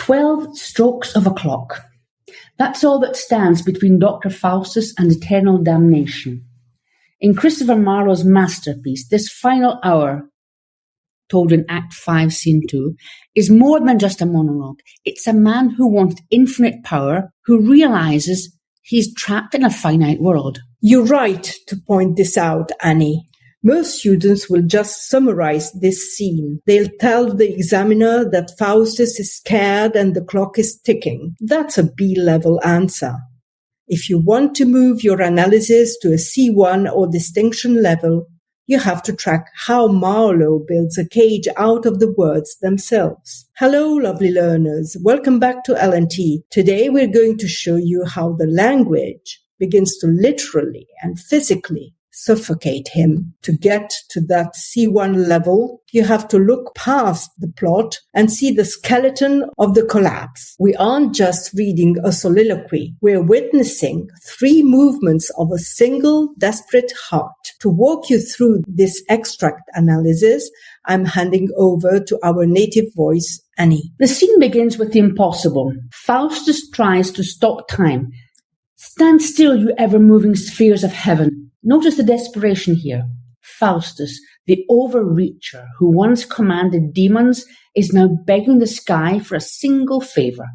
12 strokes of a clock. That's all that stands between Doctor Faustus and eternal damnation. In Christopher Marlowe's masterpiece, this final hour, told in Act 5, Scene 2, is more than just a monologue. It's a man who wants infinite power, who realizes he's trapped in a finite world. You're right to point this out, Annie. Most students will just summarize this scene. They'll tell the examiner that Faustus is scared and the clock is ticking. That's a B-level answer. If you want to move your analysis to a C1 or distinction level, you have to track how Marlowe builds a cage out of the words themselves. Hello, lovely learners. Welcome back to L&T. Today we're going to show you how the language begins to literally and physically suffocate him. To get to that C1 level, you have to look past the plot and see the skeleton of the collapse. We aren't just reading a soliloquy. We're witnessing 3 movements of a single desperate heart. To walk you through this extract analysis, I'm handing over to our native voice, Annie. The scene begins with the impossible. Faustus tries to stop time. Stand still, you ever-moving spheres of heaven. Notice the desperation here. Faustus, the overreacher who once commanded demons, is now begging the sky for a single favour.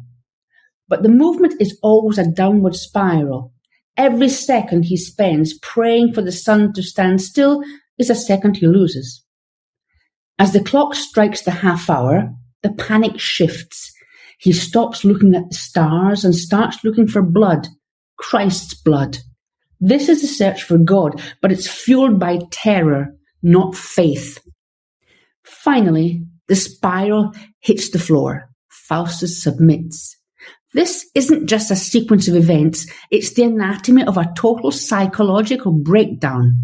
But the movement is always a downward spiral. Every second he spends praying for the sun to stand still is a second he loses. As the clock strikes the half hour, the panic shifts. He stops looking at the stars and starts looking for blood, Christ's blood. This is the search for God, but it's fueled by terror, not faith. Finally, the spiral hits the floor. Faustus submits. This isn't just a sequence of events, it's the anatomy of a total psychological breakdown.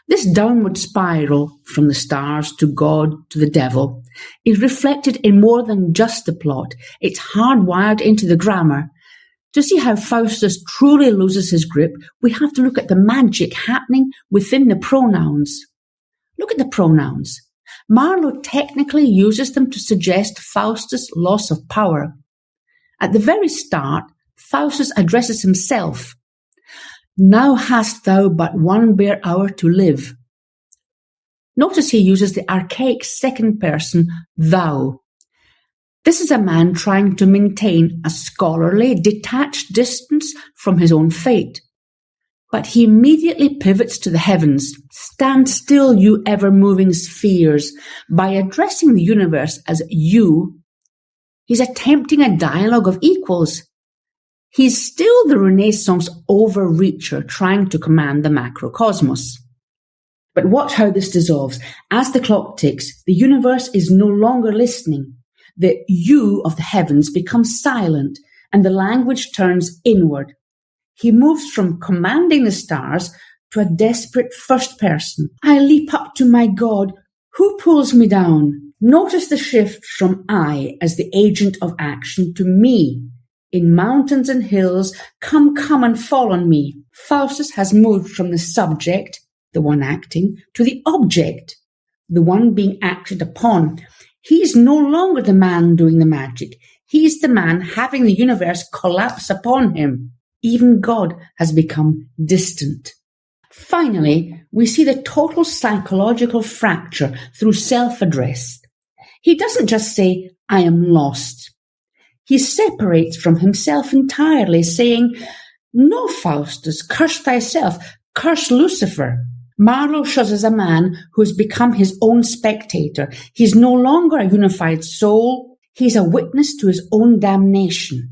This downward spiral, from the stars to God to the devil, is reflected in more than just the plot. It's hardwired into the grammar. To see how Faustus truly loses his grip, we have to look at the magic happening within the pronouns. Look at the pronouns. Marlowe technically uses them to suggest Faustus' loss of power. At the very start, Faustus addresses himself. Now hast thou but one bare hour to live. Notice he uses the archaic second person, thou. This is a man trying to maintain a scholarly, detached distance from his own fate. But he immediately pivots to the heavens. Stand still, you ever-moving spheres. By addressing the universe as you, he's attempting a dialogue of equals. He's still the Renaissance overreacher trying to command the macrocosmos. But watch how this dissolves. As the clock ticks, the universe is no longer listening. The you of the heavens becomes silent, and the language turns inward. He moves from commanding the stars to a desperate first person. I leap up to my God. Who pulls me down? Notice the shift from I as the agent of action to me. In mountains and hills, come and fall on me. Faustus has moved from the subject, the one acting, to the object, the one being acted upon. He's no longer the man doing the magic. He's the man having the universe collapse upon him. Even God has become distant. Finally, we see the total psychological fracture through self-address. He doesn't just say, I am lost. He separates from himself entirely, saying, No, Faustus, curse thyself, curse Lucifer. Marlowe shows us a man who has become his own spectator. He's no longer a unified soul. He's a witness to his own damnation.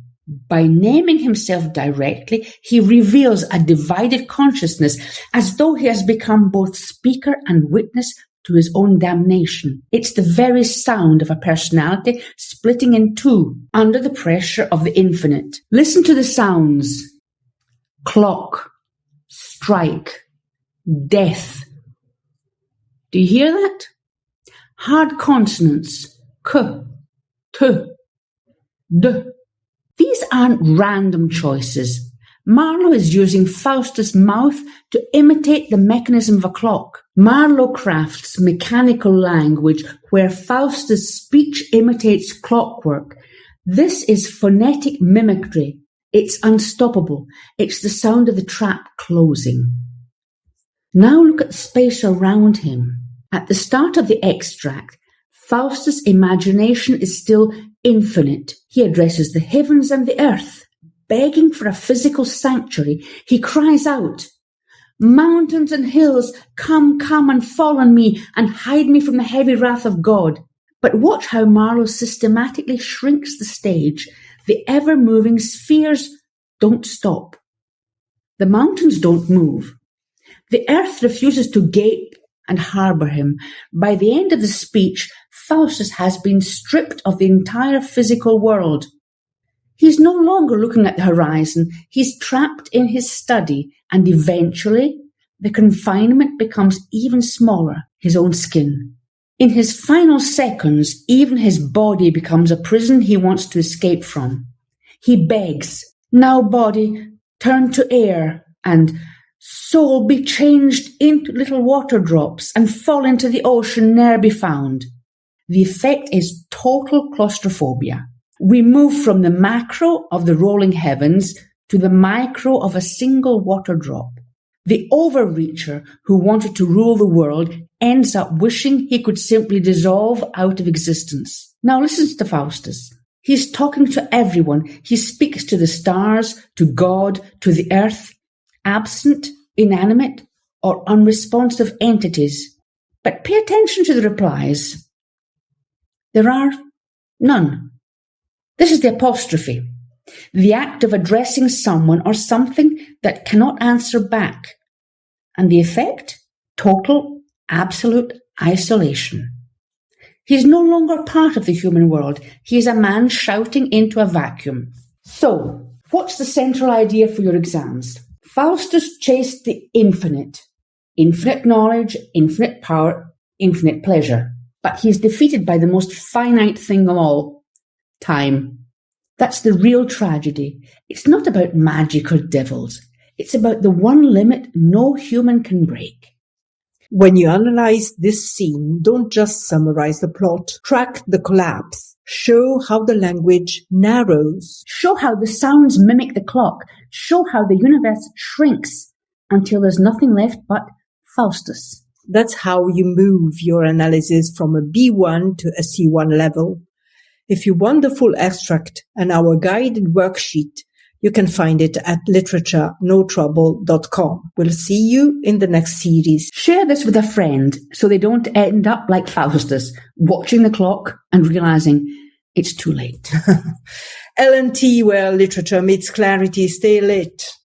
By naming himself directly, he reveals a divided consciousness, as though he has become both speaker and witness to his own damnation. It's the very sound of a personality splitting in two under the pressure of the infinite. Listen to the sounds. Clock, strike, death. Do you hear that? Hard consonants. K, t, d. These aren't random choices. Marlowe is using Faustus' mouth to imitate the mechanism of a clock. Marlowe crafts mechanical language where Faustus' speech imitates clockwork. This is phonetic mimicry. It's unstoppable. It's the sound of the trap closing. Now look at the space around him. At the start of the extract, Faustus' imagination is still infinite. He addresses the heavens and the earth. Begging for a physical sanctuary, he cries out, "Mountains and hills, come and fall on me and hide me from the heavy wrath of God." But watch how Marlowe systematically shrinks the stage. The ever-moving spheres don't stop. The mountains don't move. The earth refuses to gape and harbour him. By the end of the speech, Faustus has been stripped of the entire physical world. He's no longer looking at the horizon. He's trapped in his study, and eventually the confinement becomes even smaller, his own skin. In his final seconds, even his body becomes a prison he wants to escape from. He begs, "Now body, turn to air," and "Soul, be changed into little water drops and fall into the ocean ne'er be found." The effect is total claustrophobia. We move from the macro of the rolling heavens to the micro of a single water drop. The overreacher who wanted to rule the world ends up wishing he could simply dissolve out of existence. Now listen to Faustus. He's talking to everyone. He speaks to the stars, to God, to the earth, absent, inanimate, or unresponsive entities. But pay attention to the replies. There are none. This is the apostrophe, the act of addressing someone or something that cannot answer back. And the effect? Total, absolute isolation. He's no longer part of the human world. He is a man shouting into a vacuum. So, what's the central idea for your exams? Faustus chased the infinite. Infinite knowledge, infinite power, infinite pleasure. But he is defeated by the most finite thing of all, time. That's the real tragedy. It's not about magic or devils. It's about the one limit no human can break. When you analyze this scene, don't just summarize the plot. Track the collapse. Show how the language narrows. Show how the sounds mimic the clock. Show how the universe shrinks until there's nothing left but Faustus. That's how you move your analysis from a B1 to a C1 level. If you want the full extract and our guided worksheet, you can find it at literaturenoTrouble.com. We'll see you in the next series. Share this with a friend so they don't end up like Faustus, watching the clock and realizing it's too late. L&T, where literature meets clarity. Stay lit.